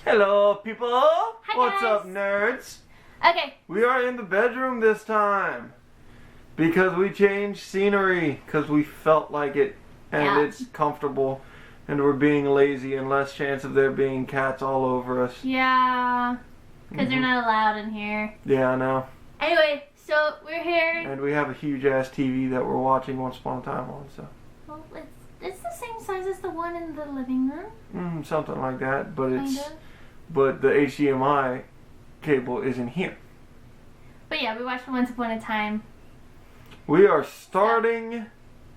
Hello, people! Hi, What's guys. up, nerds? Okay. We are in the bedroom this time because we changed scenery because we felt like it and Yeah. it's comfortable and we're being lazy and less chance of there being cats all over us. Yeah. Because they're not allowed in here. Yeah, I know. Anyway, so we're here. And we have a huge ass TV that we're watching Once Upon a Time on, so. Well, it's the same size as the one in the living room. Something like that, but Kind of. but the HDMI cable isn't here. But yeah, we watched Once Upon a Time. We are starting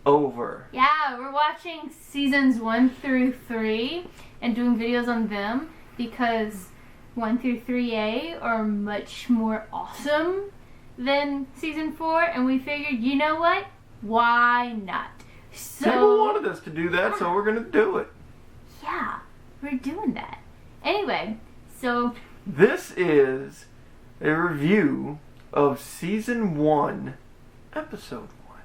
over. Yeah, we're watching seasons 1 through 3 and doing videos on them because 1 through 3A are much more awesome than season 4, and we figured, you know what? Why not? So People wanted us to do that, so we're gonna do it. yeah, we're doing that. Anyway, so This is a review of season 1, episode 1.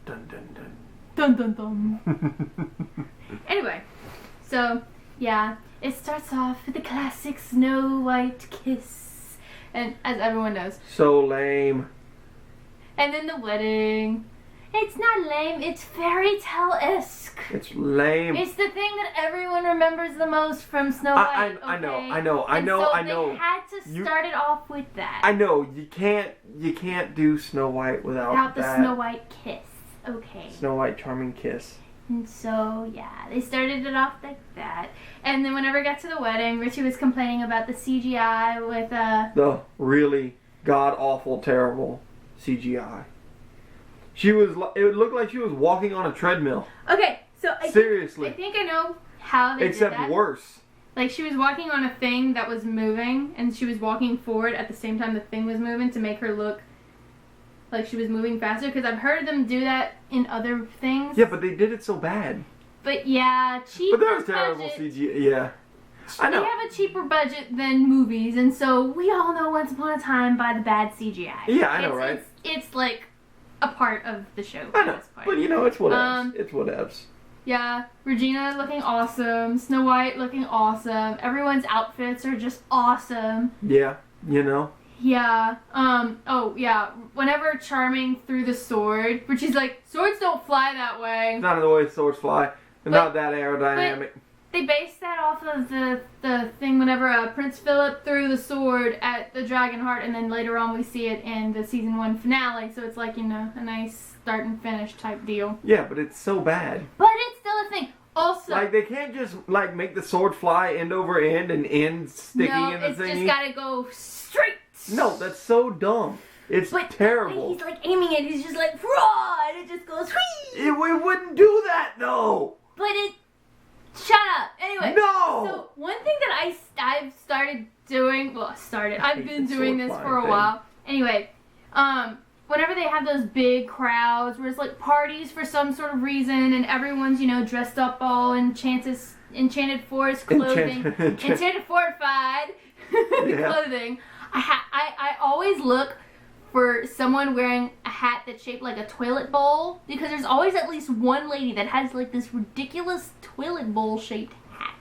Dun dun dun. dun dun dun. Anyway, so yeah, it starts off with the classic Snow White kiss, and as everyone knows, So lame. and then the wedding. It's not lame, it's fairy tale-esque. It's lame. It's the thing that everyone remembers the most from Snow White. I know, okay? I know, And so I know. They had to start it off with that. I know, you can't do Snow White without the that. Snow White kiss. Okay. Snow White charming kiss. And so, yeah, they started it off like that. And then whenever it got to the wedding, Richie was complaining about the CGI with, The really god-awful, terrible CGI. It looked like she was walking on a treadmill. Okay, so Seriously. I think I know how they Except did that. worse. Like, she was walking on a thing that was moving, and she was walking forward at the same time the thing was moving to make her look like she was moving faster, because I've heard them do that in other things. Yeah, but they did it so bad. But yeah, cheap. But that was terrible CGI. Yeah. I know. They have a cheaper budget than movies, and so we all know Once Upon a Time by the bad CGI. Yeah, I know, right? It's like a part of the show. I know. This part. But you know, it's whatevs. It's whatevs. Yeah, Regina looking awesome, Snow White looking awesome, everyone's outfits are just awesome. Yeah, you know. Yeah, oh yeah, whenever Charming threw the sword, which is like, swords don't fly that way. Not the way swords fly. They're not that aerodynamic. They based that off of the thing whenever Prince Philip threw the sword at the Dragon Heart, and then later on we see it in the season 1 finale, so it's like, you know, a nice start and finish type deal. Yeah, but it's so bad. But it's still a thing. Also, Like, they can't just, like, make the sword fly end over end and end sticking in the it's thingy. just gotta go straight. No, that's so dumb. It's terrible. He's like aiming it, he's just like, raw, and it just goes, whee! We wouldn't do that, though. But it, shut up. Anyway. No! So, one thing that I've started doing, I've been doing this for a thing. while. Anyway, whenever they have those big crowds where it's like parties for some sort of reason and everyone's, you know, dressed up all in Enchanted Forest clothing, Enchanted Fortified clothing, I always look for someone wearing a hat that's shaped like a toilet bowl, because there's always at least one lady that has like this ridiculous toilet bowl shaped hat.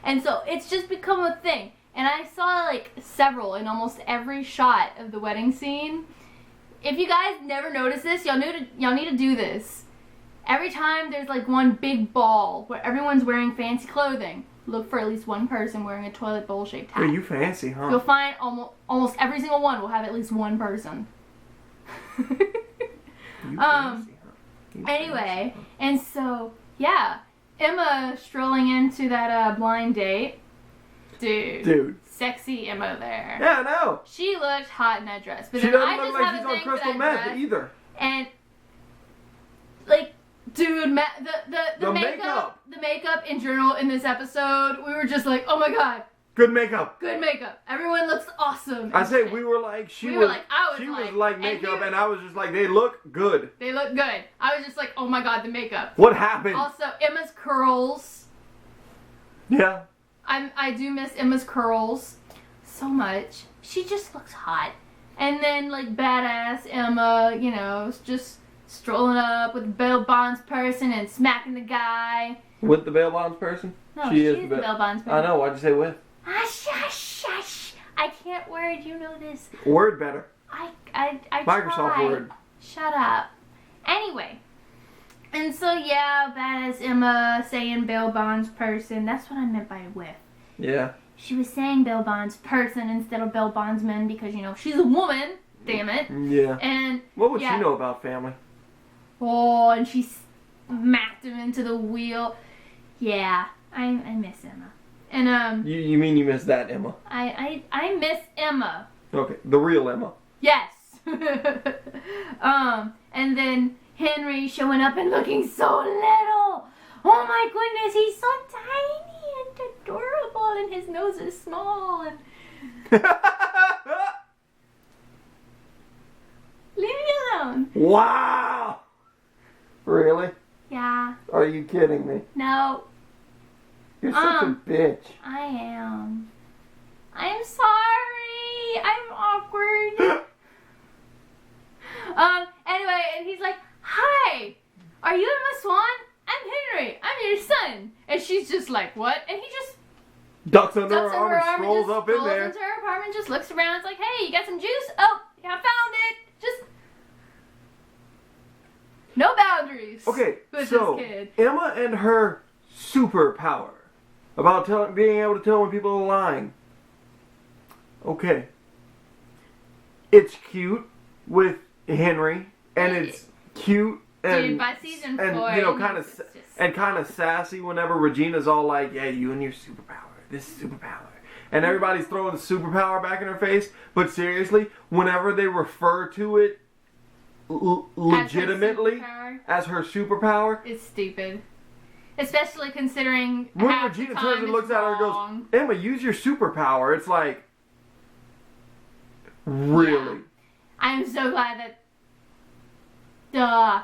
And so it's just become a thing. And I saw like several in almost every shot of the wedding scene. If you guys never noticed this, y'all need to do this. Every time there's like one big ball where everyone's wearing fancy clothing, look for at least one person wearing a toilet bowl shaped hat. Hey, you fancy, huh? You'll find almost every single one will have at least one person. You fancy, huh? You Anyway, fancy, huh? and so, yeah, Emma strolling into that blind date. Dude. Sexy Emma there. Yeah, I know. She looked hot in that dress. But She then doesn't I look just like have she's a on thing for crystal that meth dress. either. And, like, dude, the makeup. The makeup in general in this episode, we were just like, oh my god. Good makeup. Good makeup. Everyone looks awesome. I say we were like, she was like makeup, and I was just like, they look good. They look good. I was just like, oh my god, the makeup. What happened? Also, Emma's curls. Yeah. I do miss Emma's curls so much. She just looks hot. And then, like, badass Emma, you know, just strolling up with Bill Bond's person and smacking the guy. With the bail bonds person? No, she is the bail bonds person. I know. Why'd you say with? Shush. I can't word. You know this. Word better. I Microsoft tried. Word. Shut up. Anyway. And so, yeah, badass Emma saying bail bonds person. That's what I meant by with. Yeah. She was saying bail bonds person instead of bail bondsman because, she's a woman. Damn it. Yeah. And what would she know about family? Oh, and she smacked him into the wheel. Yeah, I miss Emma. And You mean you miss that Emma? I miss Emma. Okay, the real Emma. Yes. And then Henry showing up and looking so little. Oh my goodness, he's so tiny and adorable, and his nose is small. And leave me alone. Wow. Really? Yeah. Are you kidding me? No. You're such a bitch. I am. I'm sorry. I'm awkward. Anyway, and he's like, "Hi, are you Emma Swan? I'm Henry. I'm your son." And she's just like, "What?" And he just ducks under her arm and strolls up in there. Into her apartment, just looks around. It's like, "Hey, you got some juice? Oh, yeah, I found it." Just no boundaries. Okay, with so this kid. Emma and her superpower about being able to tell when people are lying. Okay, it's cute with Henry, and it's cute and dude, by season 4, and kind of sassy whenever Regina's all like, "Yeah, you and your superpower, this superpower," and everybody's throwing the superpower back in her face. But seriously, whenever they refer to it legitimately as her superpower, it's stupid. Especially considering when half Regina the time turns and looks at her and goes, "Emma, use your superpower." It's like, really? Yeah. I'm so glad that. Duh.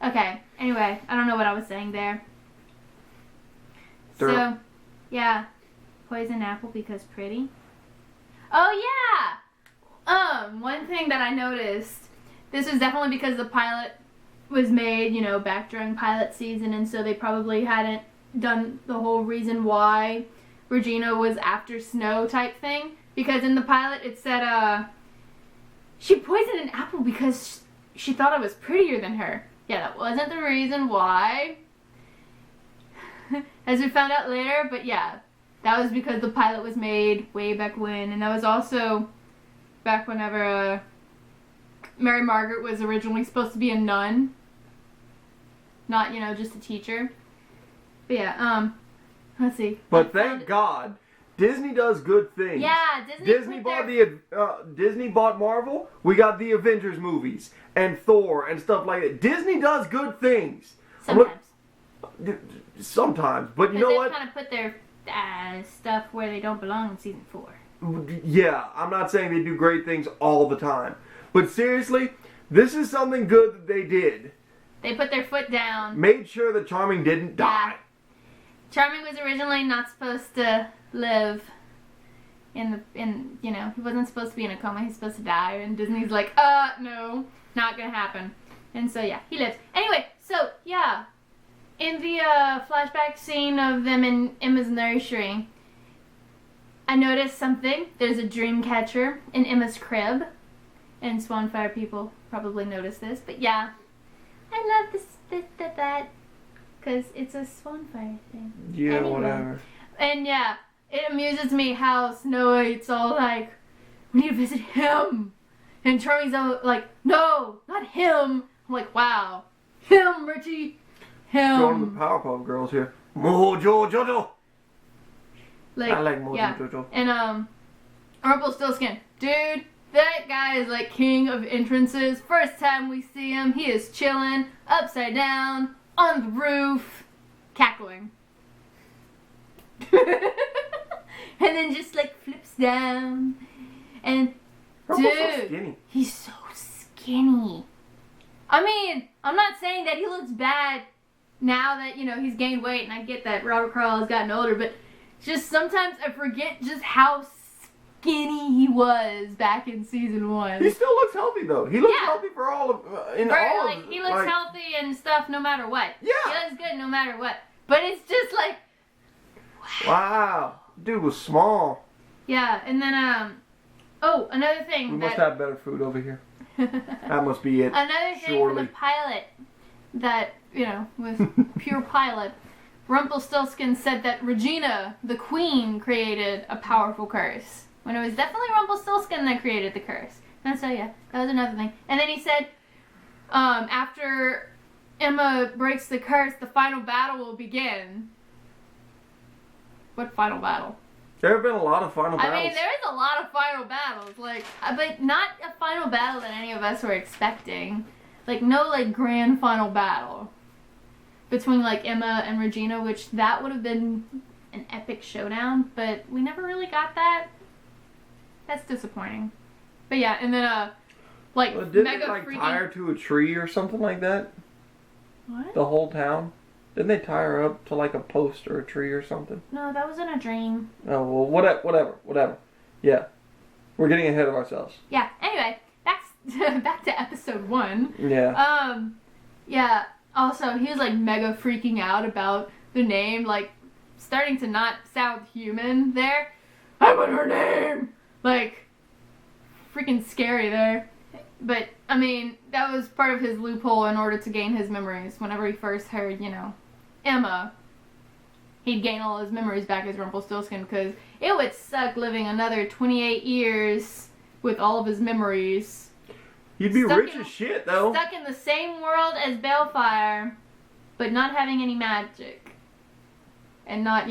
Okay. Anyway, I don't know what I was saying there. So, yeah, poison apple because pretty. Oh yeah. One thing that I noticed. This was definitely because the pilot was made, back during pilot season, and so they probably hadn't done the whole reason why Regina was after Snow type thing. Because in the pilot it said, she poisoned an apple because she thought I was prettier than her. Yeah, that wasn't the reason why. As we found out later, but yeah, that was because the pilot was made way back when, and that was also back whenever Mary Margaret was originally supposed to be a nun. Not, just a teacher. But yeah, let's see. But thank God, Disney does good things. Yeah, Disney bought Marvel. We got the Avengers movies and Thor and stuff like that. Disney does good things. Sometimes, but you know what? They kind of put their stuff where they don't belong in season 4. Yeah, I'm not saying they do great things all the time, but seriously, this is something good that they did. They put their foot down. Made sure that Charming didn't die. Charming was originally not supposed to live he wasn't supposed to be in a coma, he's supposed to die, and Disney's like, no, not gonna happen. And so yeah, he lives. Anyway, so yeah, in the flashback scene of them in Emma's nursery, I noticed something. There's a dream catcher in Emma's crib, and Swanfire people probably noticed this, but yeah, I love that because it's a Swanfire thing. Yeah, anyway. Whatever. And yeah, it amuses me how Snow White's all like, "We need to visit him," and Charming's all like, "No, not him." I'm like, wow, him, Richie, him. Going to the Powerpuff Girls here. Mojo Jojo. I like Mojo Jojo. And Rumpelstiltskin, dude, that guy is like king of entrances. First time we see him, he is chilling upside down on the roof, cackling. And then just like flips down. And dude, so skinny. He's so skinny. I mean, I'm not saying that he looks bad now that, he's gained weight, and I get that Robert Carl has gotten older, but just sometimes I forget just how skinny he was back in season 1. He still looks healthy though. He looks healthy for all of he looks healthy and stuff no matter what. Yeah. He looks good no matter what. But it's just like, wow. Dude was small. Yeah, and then, another thing. We must have better food over here. That must be it. Another thing surely. from the pilot that, was pure pilot. Rumpelstiltskin said that Regina, the queen, created a powerful curse. When it was definitely Rumpelstiltskin that created the curse. And so, yeah, that was another thing. And then he said, after Emma breaks the curse, the final battle will begin. What final battle? There have been a lot of final battles. I mean, there is a lot of final battles, but not a final battle that any of us were expecting. No, grand final battle between, Emma and Regina, which that would have been an epic showdown, but we never really got that. That's disappointing. But yeah, and then, didn't mega they, freaking... tie her to a tree or something like that? What? The whole town? Didn't they tie her up to, a post or a tree or something? No, that was in a dream. Oh, well, whatever. Yeah. We're getting ahead of ourselves. Yeah, anyway, back to episode 1. Yeah. Yeah, also, he was, mega freaking out about the name, starting to not sound human there. I want her name! Freaking scary there. But, I mean, that was part of his loophole in order to gain his memories. Whenever he first heard, Emma, he'd gain all his memories back as Rumpelstiltskin, because it would suck living another 28 years with all of his memories. He'd be rich as shit, though. Stuck in the same world as Balefire, but not having any magic. And not,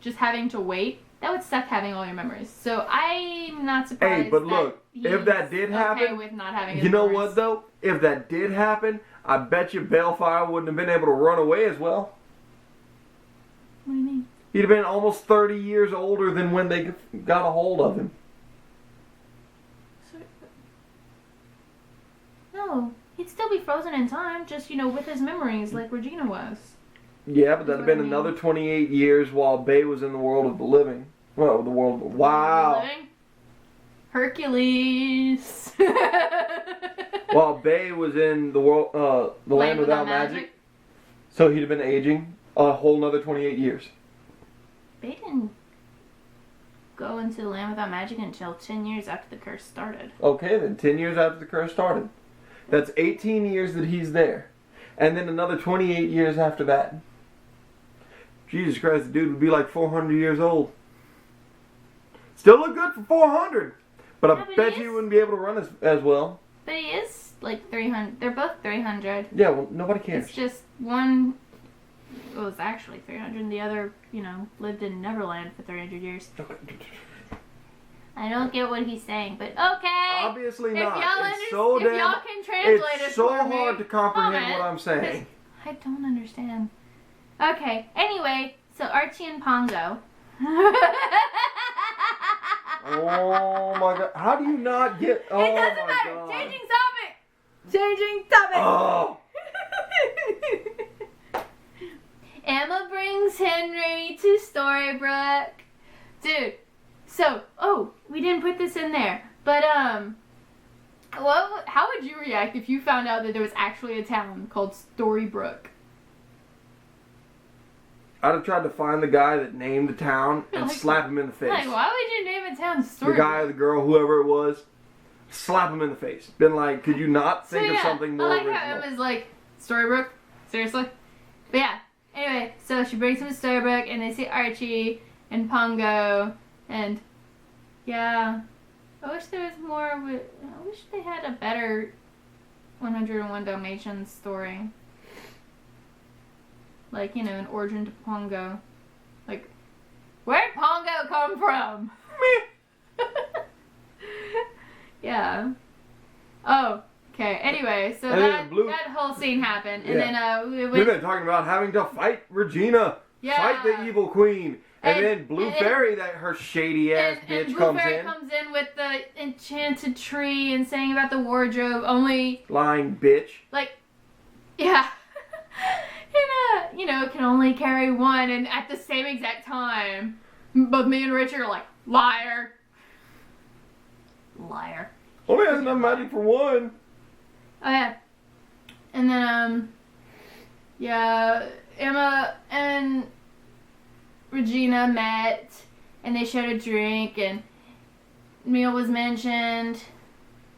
just having to wait. That would suck having all your memories. So I'm not surprised. Hey, but look, if that did happen, okay with not having his you know memories. what though? If that did happen, I bet you Balefire wouldn't have been able to run away as well. What do you mean? He'd have been almost 30 years older than when they got a hold of him. No, he'd still be frozen in time, just, with his memories like Regina was. Yeah, but that'd have been another 28 years while Bay was in the world of the living. Well, the world of... Wow. Hercules. While Bay was in the world, the land without magic. So he'd have been aging a whole nother 28 years. Bay didn't go into the land without magic until 10 years after the curse started. Okay, then 10 years after the curse started. That's 18 years that he's there. And then another 28 years after that. Jesus Christ, the dude would be 400 years old. Still look good for 400. But I bet you wouldn't be able to run as well. But he is 300. They're both 300. Yeah, well, nobody cares. It's just one was actually 300 and the other, lived in Neverland for 300 years. I don't get what he's saying, but okay. Obviously if not. Y'all if y'all can translate it It's so for me, hard to comprehend what I'm saying. I don't understand. Okay, anyway, so Archie and Pongo. Oh my god. How do you not get... Oh it doesn't matter. God. Changing topic. Oh. Emma brings Henry to Storybrooke. Dude, so, we didn't put this in there, but, how would you react if you found out that there was actually a town called Storybrooke? I'd have tried to find the guy that named the town and slap him in the face. Why would you name a town Storybrooke? The guy, the girl, whoever it was, slap him in the face. Been like, could you not think of something more original? I like how Emma's Storybrooke? Seriously? But yeah, anyway, so she brings him to Storybrooke, and they see Archie and Pongo, and yeah, I wish there was more. I wish they had a better 101 Dalmatians story. An origin to Pongo. Where'd Pongo come from? Yeah. Oh, okay. Anyway, so that whole scene happened, and then we've been talking about having to fight Regina, fight the evil queen, and then Blue Fairy, that her shady ass bitch, comes in with the enchanted tree and saying about the wardrobe. Only lying bitch. Yeah. And it can only carry one, and at the same exact time, both me and Richard are like, liar. Liar. Only has enough magic for one. Oh yeah. And then Emma and Regina met, and they shared a drink, and meal was mentioned.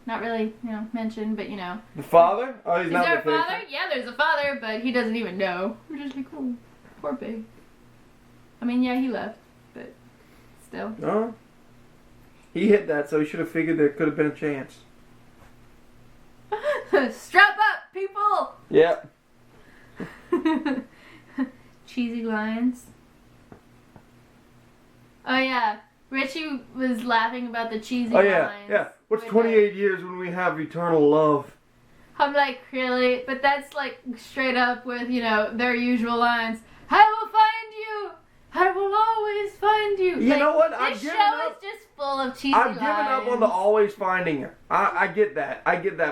Not really, mentioned, but The father? Oh, he's Is not there a the father? Yeah, there's a father, but he doesn't even know. We're just like, oh, poor pig. I mean, yeah, he left, but still. Oh. He hit that, so he should have figured there could have been a chance. Strap up, people! Yep. Cheesy lines. Oh, yeah. Richie was laughing about the cheesy lines. Yeah. What's 28 years when we have eternal love? I'm like, really? But that's like straight up with, their usual lines. I will find you! I will always find you! You know what? This show is just full of cheesy lines. I've given up on the always finding her. I get that.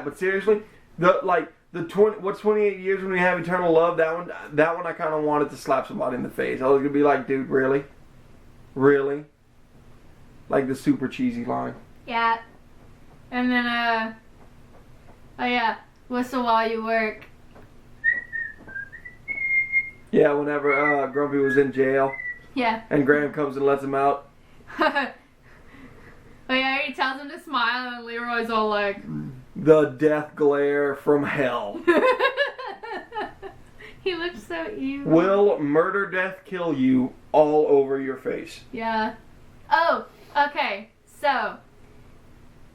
But seriously, what's 28 years when we have eternal love? That one I kind of wanted to slap somebody in the face. I was gonna be like, dude, really? Really? Like the super cheesy line. Yeah. And then, oh yeah, whistle while you work. Yeah, whenever Grumpy was in jail. Yeah. And Graham comes and lets him out. Oh yeah, he tells him to smile, and Leroy's all like... The death glare from hell. He looks so evil. Will murder, death, kill you all over your face. Yeah. Oh, okay. So,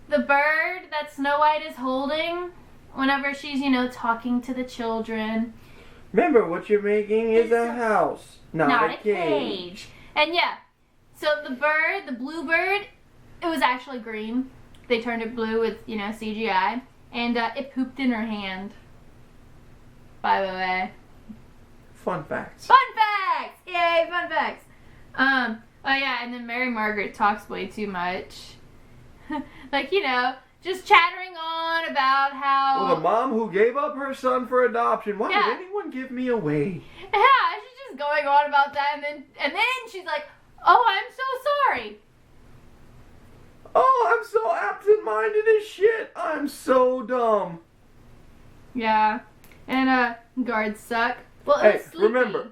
the bird that Snow White is holding, whenever she's, talking to the children. Remember, what you're making is a house, not a cage. And yeah, so the bird, the blue bird, it was actually green. They turned it blue with, CGI. And it pooped in her hand. By the way. Fun facts. Fun facts! Yay, fun facts! Oh yeah, and then Mary Margaret talks way too much. Like, just chattering on about how... Well, the mom who gave up her son for adoption. Why would anyone give me away? Yeah, she's just going on about that, and then she's like, oh, I'm so sorry. Oh, I'm so absent-minded as shit. I'm so dumb. Yeah. And, guards suck. Well, hey, remember.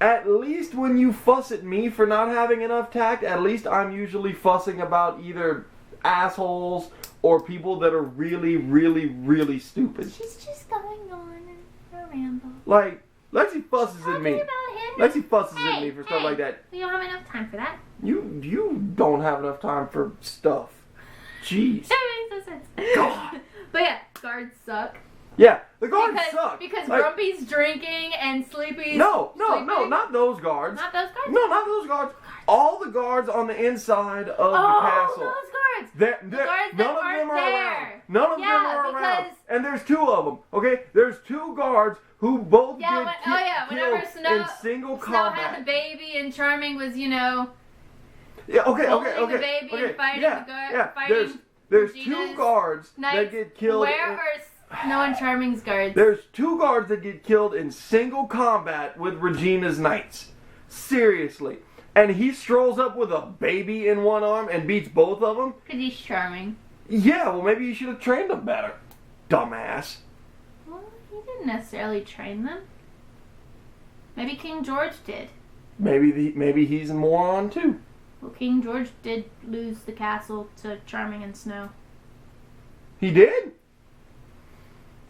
At least when you fuss at me for not having enough tact, at least I'm usually fussing about either assholes or people that are really, really, really stupid. She's just going on a ramble. Like, Lexi fusses at me. Lexi fusses at me for stuff like that. We don't have enough time for that. You don't have enough time for stuff. Jeez. That makes no sense. God. But yeah, guards suck. Yeah, the guards suck. Because Grumpy's drinking and Sleepy's No, sleeping. not those guards. Not those guards? No, not those guards. All the guards on the inside of the castle. Those guards. The guards none of them are there. around. None of them are around. And there's two of them, okay? There's two guards who both get killed in single combat. Snow had the baby and Charming was, Yeah, holding the baby and fighting the guard. Fighting there's Regina's two guards that get killed. Where are Snow and Charming's guards? There's two guards that get killed in single combat with Regina's knights. Seriously. And he strolls up with a baby in one arm and beats both of them? Because he's charming. Yeah, well, maybe you should have trained them better. Dumbass. Well, he didn't necessarily train them. Maybe King George did. Maybe he's a moron, too. Well, King George did lose the castle to Charming and Snow. He did?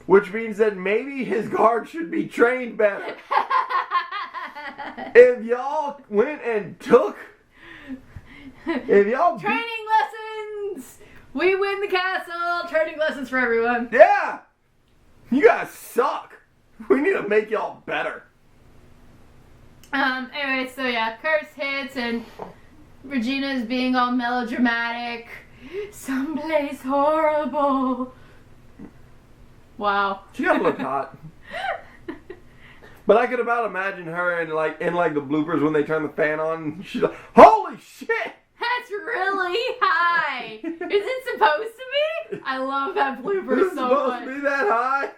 Which means that maybe his guards should be trained better. If y'all went and took... Training lessons! We win the castle! Training lessons for everyone. Yeah! You guys suck. We need to make y'all better. Anyway, so yeah, curse hits and Regina's being all melodramatic. Someplace horrible. Wow. She got looked hot. But I could about imagine her in the bloopers when they turn the fan on and she's like, holy shit! That's really high! Is it supposed to be? I love that blooper so much. Is it supposed to be that high?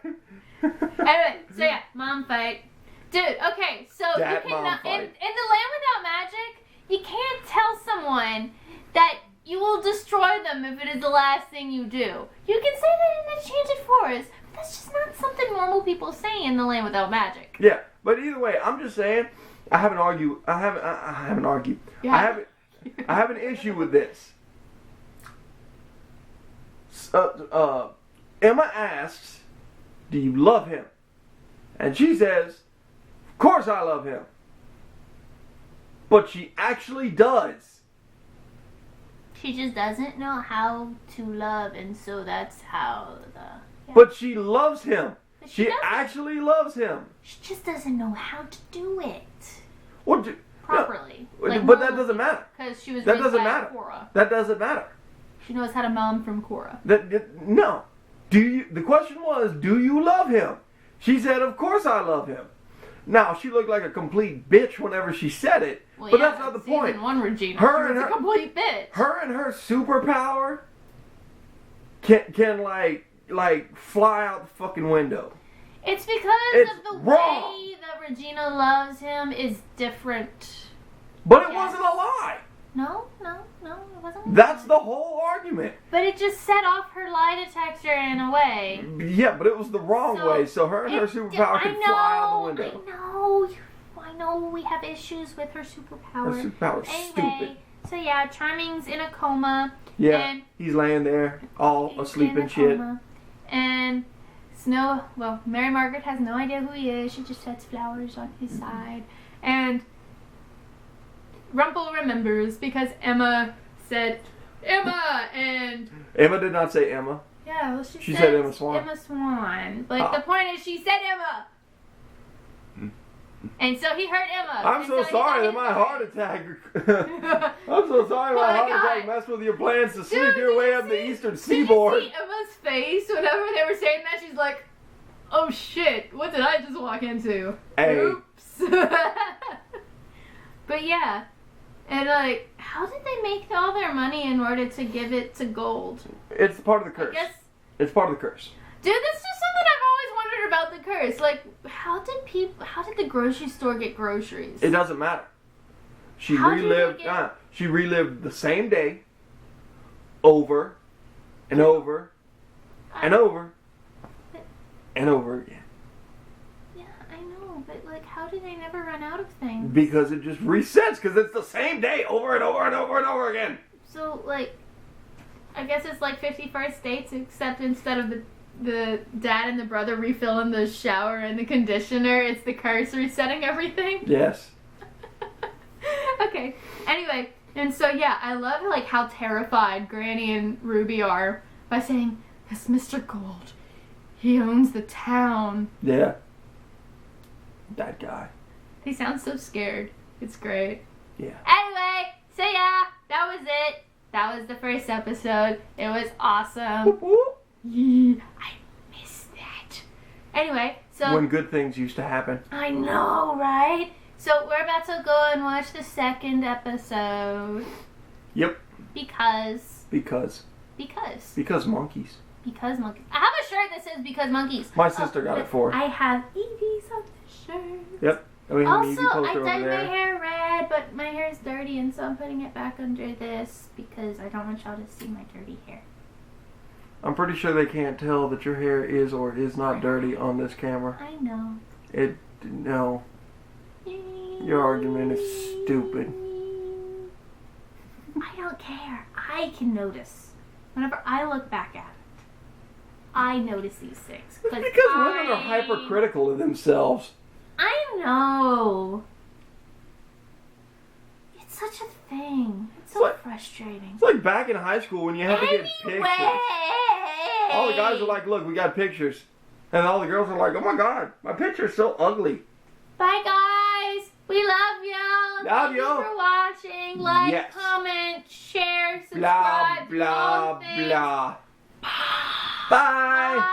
Anyway, so yeah, mom fight. Dude, okay, so that you cannot, mom fight. in the Land Without Magic, you can't tell someone that you will destroy them if it is the last thing you do. You can say that in Enchanted Forest, but that's just not something normal people say in the land without magic. Yeah, but either way, I'm just saying, I haven't argued. I haven't argued. Yeah. I have an issue with this. Emma asks, "Do you love him?" And she says, "Of course I love him." But she actually does. She just doesn't know how to love, and so that's how the... Yeah. But she loves him. But She doesn't. actually loves him. She just doesn't know how to do it What? properly. But that doesn't matter. Because she was That raised doesn't by matter. Korra. That doesn't matter. She knows how to mom from Korra. No. The question was, do you love him? She said, "Of course I love him." Now, she looked like a complete bitch whenever she said it, Well, but yeah, that's not the season point. 1 Regina, Her she was and a her- complete bitch. Her and her superpower can like fly out the fucking window. It's because It's of the wrong. way that Regina loves him is different. But it Yes. wasn't a lie. No, it wasn't. That's the whole argument. But it just set off her lie detector in a way. Yeah, but it was the wrong So, way, so her and her superpower could fly out the window. I know we have issues with her superpower. Her superpower's Anyway, stupid. so yeah, Charming's in a coma. Yeah, And he's laying there, all he's asleep in a and shit. coma. And Mary Margaret has no idea who he is. She just sets flowers on his side. And Rumple remembers because Emma said, Emma! And Emma did not say Emma. yeah, well, She said Emma Swan. Emma Swan. Like, the point is, she said Emma. And so he heard Emma. I'm and so he sorry that thought my he heart attack. I'm so sorry Oh my my heart God. attack messed with your plans to Dude, sneak your did way you up the see- eastern Did seaboard. you see Emma's face whenever they were saying that? She's like, oh shit, what did I just walk into? Hey. Oops. But yeah. And like, how did they make all their money in order to give it to gold? It's part of the curse. I guess, It's part of the curse. dude, that's just something I've always wondered about the curse. Like, how did the grocery store get groceries? It doesn't matter. She How did relived. they get- She relived the same day, over, and over, and over, and over again. Yeah, I know, but like, how do they never run out of things? Because it just resets. Because it's the same day over and over and over and over again. So, like, I guess it's like 51st dates, except instead of the dad and the brother refilling the shower and the conditioner, it's the curse resetting everything. Yes. Okay. Anyway, and so yeah, I love like how terrified Granny and Ruby are by saying, "It's Mr. Gold. He owns the town." Yeah. That guy. They sound so scared. It's great. Yeah. Anyway, so yeah, that was it. That was the first episode. It was awesome. Whoop, whoop. Yeah, I missed that. Anyway, so When good things used to happen. I know, right? So we're about to go and watch the second episode Yep. because Because monkeys. monkeys. I have a shirt that says because monkeys. My sister got it for her. I have Evie's on the shirt. Yep. And we have an Also, Evie I poster over dyed my there. hair red, but my hair is dirty, and so I'm putting it back under this because I don't want y'all to see my dirty hair. I'm pretty sure they can't tell that your hair is or is not dirty on this camera. I know. No. Your argument is stupid. I don't care. I can notice. Whenever I look back at it, I notice these things. It's because women are hypercritical of themselves. I know. It's such a thing. It's so frustrating. It's like back in high school when you had to get pictures. All the guys are like, "Look, we got pictures." And all the girls are like, "Oh my god, my picture's so ugly." Bye, guys. We love y'all. Love Thank you y'all. for watching. Like, Yes. comment, share, Blah, subscribe. blah, all things. blah. Bye.